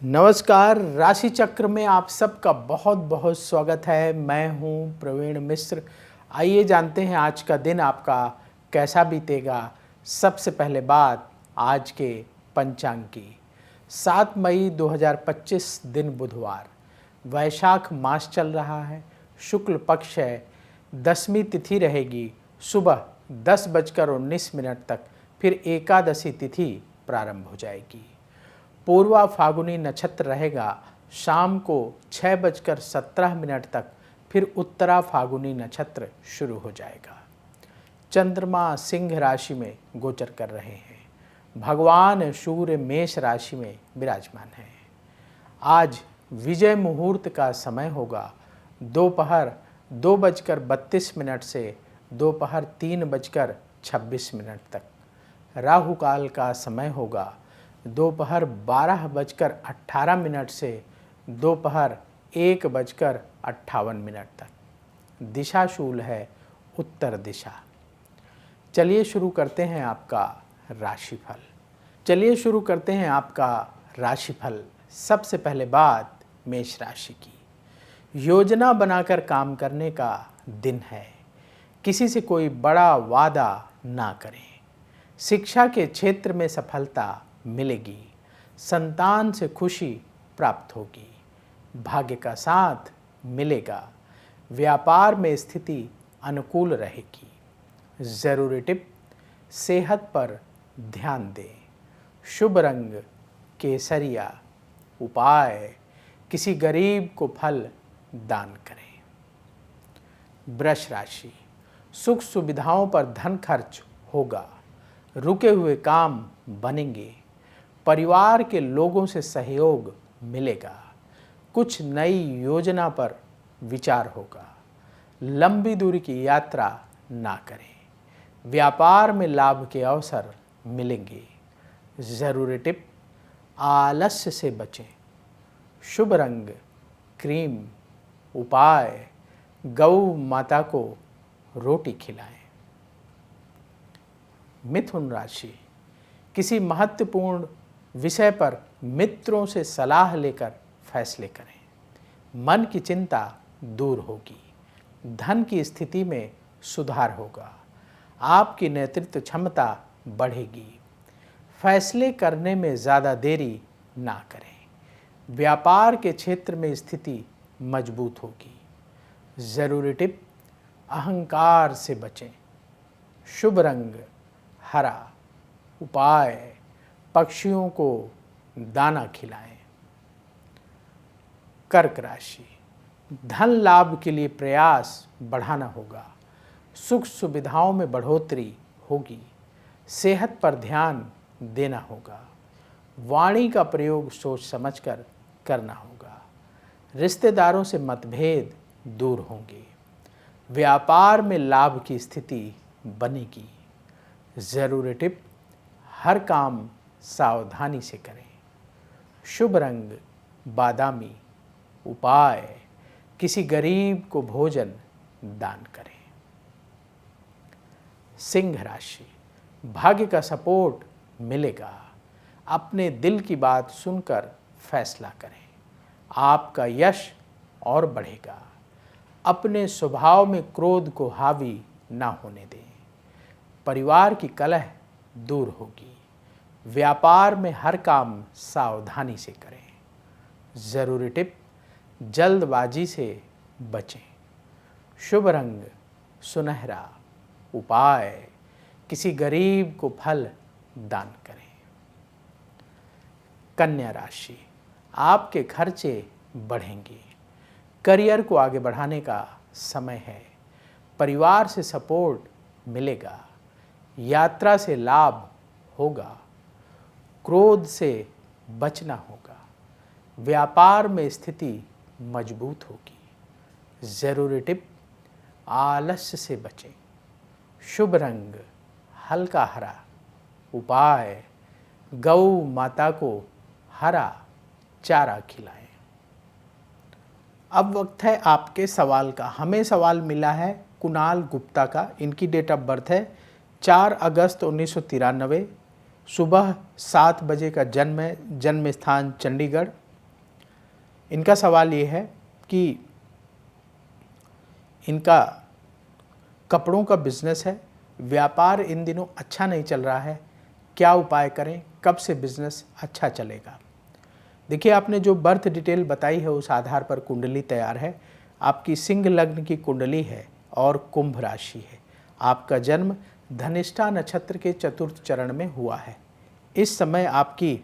नमस्कार। राशि चक्र में आप सबका बहुत बहुत स्वागत है। मैं हूं प्रवीण मिश्र। आइए जानते हैं आज का दिन आपका कैसा बीतेगा। सबसे पहले बात आज के पंचांग की। 7 मई 2025 दिन बुधवार, वैशाख मास चल रहा है, शुक्ल पक्ष है, दसवीं तिथि रहेगी सुबह 10:19 तक, फिर एकादशी तिथि प्रारंभ हो जाएगी। पूर्वा फागुनी नक्षत्र रहेगा शाम को 6:17 तक, फिर उत्तरा फागुनी नक्षत्र शुरू हो जाएगा। चंद्रमा सिंह राशि में गोचर कर रहे हैं। भगवान सूर्य मेष राशि में विराजमान है। आज विजय मुहूर्त का समय होगा दोपहर 2:32 से दोपहर 3:26 तक। राहु काल का समय होगा दोपहर 12:18 से दोपहर 1:58 तक। दिशा शूल है उत्तर दिशा। चलिए शुरू करते हैं आपका राशिफल। सबसे पहले बात मेष राशि की। योजना बनाकर काम करने का दिन है। किसी से कोई बड़ा वादा ना करें। शिक्षा के क्षेत्र में सफलता मिलेगी। संतान से खुशी प्राप्त होगी। भाग्य का साथ मिलेगा। व्यापार में स्थिति अनुकूल रहेगी। ज़रूरी टिप, सेहत पर ध्यान दें। शुभ रंग केसरिया। उपाय, किसी गरीब को फल दान करें। वृष राशि, सुख सुविधाओं पर धन खर्च होगा। रुके हुए काम बनेंगे। परिवार के लोगों से सहयोग मिलेगा। कुछ नई योजना पर विचार होगा। लंबी दूरी की यात्रा ना करें। व्यापार में लाभ के अवसर मिलेंगे। ज़रूरी टिप, आलस्य से बचें। शुभ रंग क्रीम। उपाय, गौ माता को रोटी खिलाएं। मिथुन राशि, किसी महत्वपूर्ण विषय पर मित्रों से सलाह लेकर फैसले करें। मन की चिंता दूर होगी। धन की स्थिति में सुधार होगा। आपकी नेतृत्व क्षमता बढ़ेगी। फैसले करने में ज़्यादा देरी ना करें। व्यापार के क्षेत्र में स्थिति मजबूत होगी। ज़रूरी टिप, अहंकार से बचें। शुभ रंग हरा। उपाय, पक्षियों को दाना खिलाएं। कर्क राशि, धन लाभ के लिए प्रयास बढ़ाना होगा। सुख सुविधाओं में बढ़ोतरी होगी। सेहत पर ध्यान देना होगा। वाणी का प्रयोग सोच समझकर करना होगा। रिश्तेदारों से मतभेद दूर होंगे। व्यापार में लाभ की स्थिति बनेगी। ज़रूरी टिप, हर काम सावधानी से करें। शुभ रंग बादामी। उपाय, किसी गरीब को भोजन दान करें। सिंह राशि, भाग्य का सपोर्ट मिलेगा। अपने दिल की बात सुनकर फैसला करें। आपका यश और बढ़ेगा। अपने स्वभाव में क्रोध को हावी ना होने दें। परिवार की कलह दूर होगी। व्यापार में हर काम सावधानी से करें। ज़रूरी टिप, जल्दबाजी से बचें। शुभ रंग सुनहरा। उपाय, किसी गरीब को फल दान करें। कन्या राशि, आपके खर्चे बढ़ेंगे। करियर को आगे बढ़ाने का समय है। परिवार से सपोर्ट मिलेगा। यात्रा से लाभ होगा। क्रोध से बचना होगा। व्यापार में स्थिति मजबूत होगी। ज़रूरी टिप, आलस्य से बचें। शुभ रंग हल्का हरा। उपाय, गौ माता को हरा चारा खिलाएं। अब वक्त है आपके सवाल का। हमें सवाल मिला है कुणाल गुप्ता का। इनकी डेट ऑफ बर्थ है 4 अगस्त 1993। सुबह 7 बजे का जन्म है। जन्म स्थान चंडीगढ़। इनका सवाल ये है कि इनका कपड़ों का बिजनेस है, व्यापार इन दिनों अच्छा नहीं चल रहा है, क्या उपाय करें, कब से बिजनेस अच्छा चलेगा। देखिए, आपने जो बर्थ डिटेल बताई है उस आधार पर कुंडली तैयार है। आपकी सिंह लग्न की कुंडली है और कुंभ राशि है। आपका जन्म धनिष्ठा नक्षत्र के चतुर्थ चरण में हुआ है। इस समय आपकी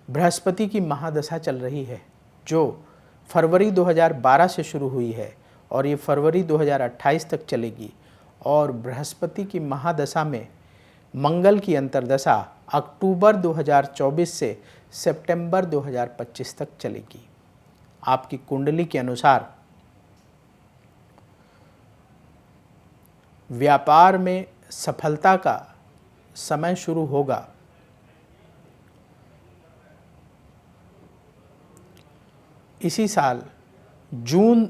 बृहस्पति की महादशा चल रही है, जो फरवरी 2012 से शुरू हुई है और ये फरवरी 2028 तक चलेगी। और बृहस्पति की महादशा में मंगल की अंतर्दशा अक्टूबर 2024 से सितंबर 2025 तक चलेगी। आपकी कुंडली के अनुसार व्यापार में सफलता का समय शुरू होगा इसी साल 20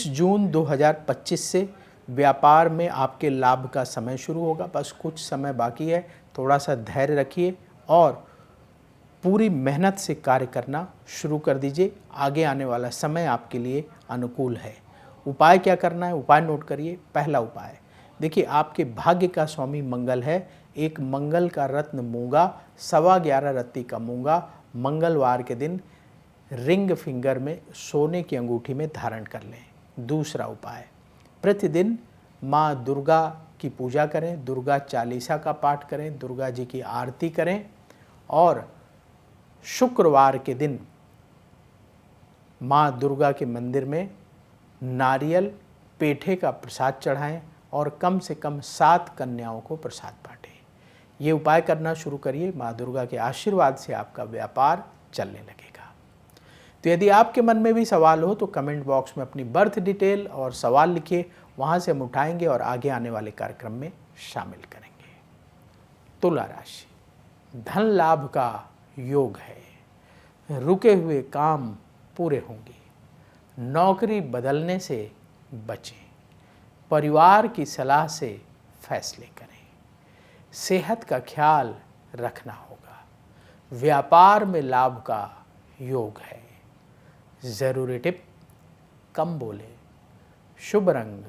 जून 2025 से व्यापार में आपके लाभ का समय शुरू होगा। बस कुछ समय बाकी है, थोड़ा सा धैर्य रखिए और पूरी मेहनत से कार्य करना शुरू कर दीजिए। आगे आने वाला समय आपके लिए अनुकूल है। उपाय क्या करना है, उपाय नोट करिए। पहला उपाय, देखिए, आपके भाग्य का स्वामी मंगल है। एक मंगल का रत्न मूंगा, 11.25 रत्ती का मूंगा मंगलवार के दिन रिंग फिंगर में सोने की अंगूठी में धारण कर लें। दूसरा उपाय, प्रतिदिन माँ दुर्गा की पूजा करें, दुर्गा चालीसा का पाठ करें, दुर्गा जी की आरती करें और शुक्रवार के दिन माँ दुर्गा के मंदिर में नारियल पेठे का प्रसाद चढ़ाएं और कम से कम 7 कन्याओं को प्रसाद बांटें। ये उपाय करना शुरू करिए। माँ दुर्गा के आशीर्वाद से आपका व्यापार चलने लगेगा। तो यदि आपके मन में भी सवाल हो तो कमेंट बॉक्स में अपनी बर्थ डिटेल और सवाल लिखिए, वहाँ से हम उठाएंगे और आगे आने वाले कार्यक्रम में शामिल करेंगे। तुला राशि, धन लाभ का योग है, रुके हुए काम पूरे होंगे, नौकरी बदलने से बचें, परिवार की सलाह से फैसले करें, सेहत का ख्याल रखना होगा, व्यापार में लाभ का योग है। ज़रूरी टिप, कम बोले, शुभ रंग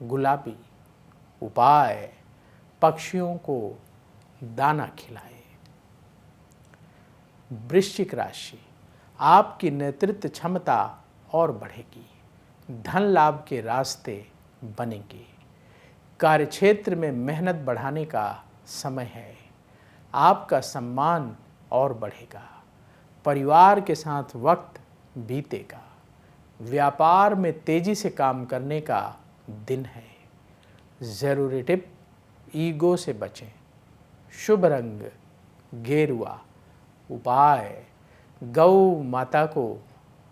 गुलाबी, उपाय पक्षियों को दाना खिलाएं। वृश्चिक राशि, आपकी नेतृत्व क्षमता और बढ़ेगी, धन लाभ के रास्ते बनेंगे, कार्यक्षेत्र में मेहनत बढ़ाने का समय है, आपका सम्मान और बढ़ेगा, परिवार के साथ वक्त बीतेगा, व्यापार में तेजी से काम करने का दिन है। ज़रूरी टिप, ईगो से बचें, शुभ रंग गेरुआ, उपाय गौ माता को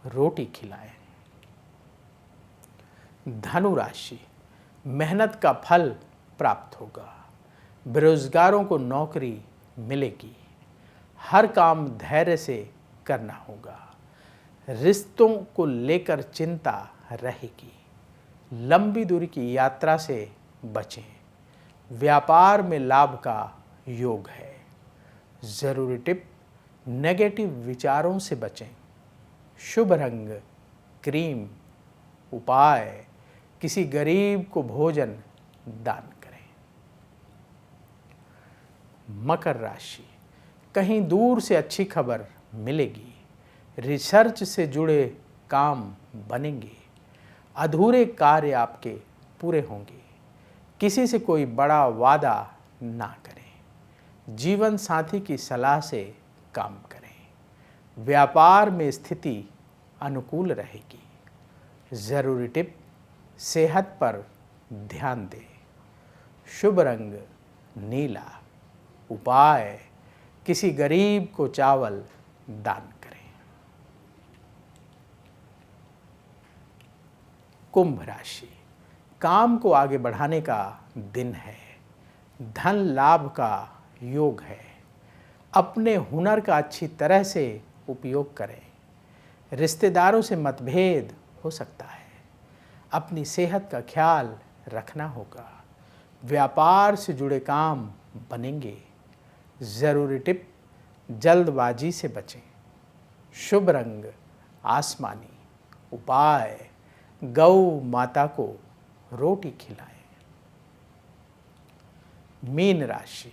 रोटी खिलाएं। धनु राशि, मेहनत का फल प्राप्त होगा, बेरोजगारों को नौकरी मिलेगी, हर काम धैर्य से करना होगा, रिश्तों को लेकर चिंता रहेगी, लंबी दूरी की यात्रा से बचें, व्यापार में लाभ का योग है। ज़रूरी टिप, नेगेटिव विचारों से बचें, शुभ रंग क्रीम, उपाय किसी गरीब को भोजन दान करें। मकर राशि, कहीं दूर से अच्छी खबर मिलेगी, रिसर्च से जुड़े काम बनेंगे, अधूरे कार्य आपके पूरे होंगे, किसी से कोई बड़ा वादा ना करें, जीवन साथी की सलाह से काम करें, व्यापार में स्थिति अनुकूल रहेगी। ज़रूरी टिप, सेहत पर ध्यान दें, शुभ रंग नीला, उपाय किसी गरीब को चावल दान करें। कुंभ राशि, काम को आगे बढ़ाने का दिन है, धन लाभ का योग है, अपने हुनर का अच्छी तरह से उपयोग करें, रिश्तेदारों से मतभेद हो सकता है, अपनी सेहत का ख्याल रखना होगा, व्यापार से जुड़े काम बनेंगे। ज़रूरी टिप, जल्दबाजी से बचें, शुभ रंग आसमानी, उपाय गौ माता को रोटी खिलाएं। मीन राशि,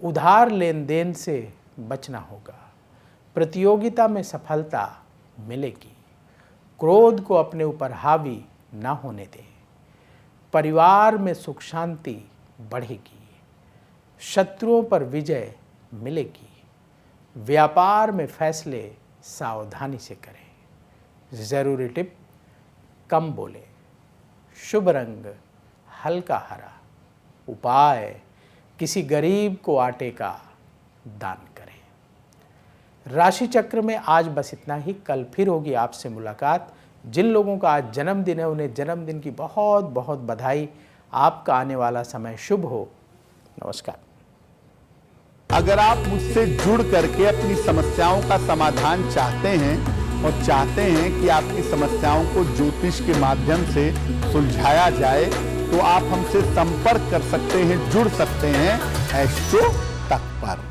उधार लेन देन से बचना होगा, प्रतियोगिता में सफलता मिलेगी, क्रोध को अपने ऊपर हावी ना होने दें, परिवार में सुख शांति बढ़ेगी, शत्रुओं पर विजय मिलेगी, व्यापार में फैसले सावधानी से करें। ज़रूरी टिप, कम बोले। शुभ रंग हल्का हरा, उपाय किसी गरीब को आटे का दान करें। राशि चक्र में आज बस इतना ही। कल फिर होगी आपसे मुलाकात। जिन लोगों का आज जन्मदिन है उन्हें जन्मदिन की बहुत बहुत बधाई। आपका आने वाला समय शुभ हो। नमस्कार। अगर आप मुझसे जुड़ करके अपनी समस्याओं का समाधान चाहते हैं और चाहते हैं कि आपकी समस्याओं को ज्योतिष के माध्यम से सुलझाया जाए, तो आप हमसे संपर्क कर सकते हैं, जुड़ सकते हैं एस्ट्रो तक पर।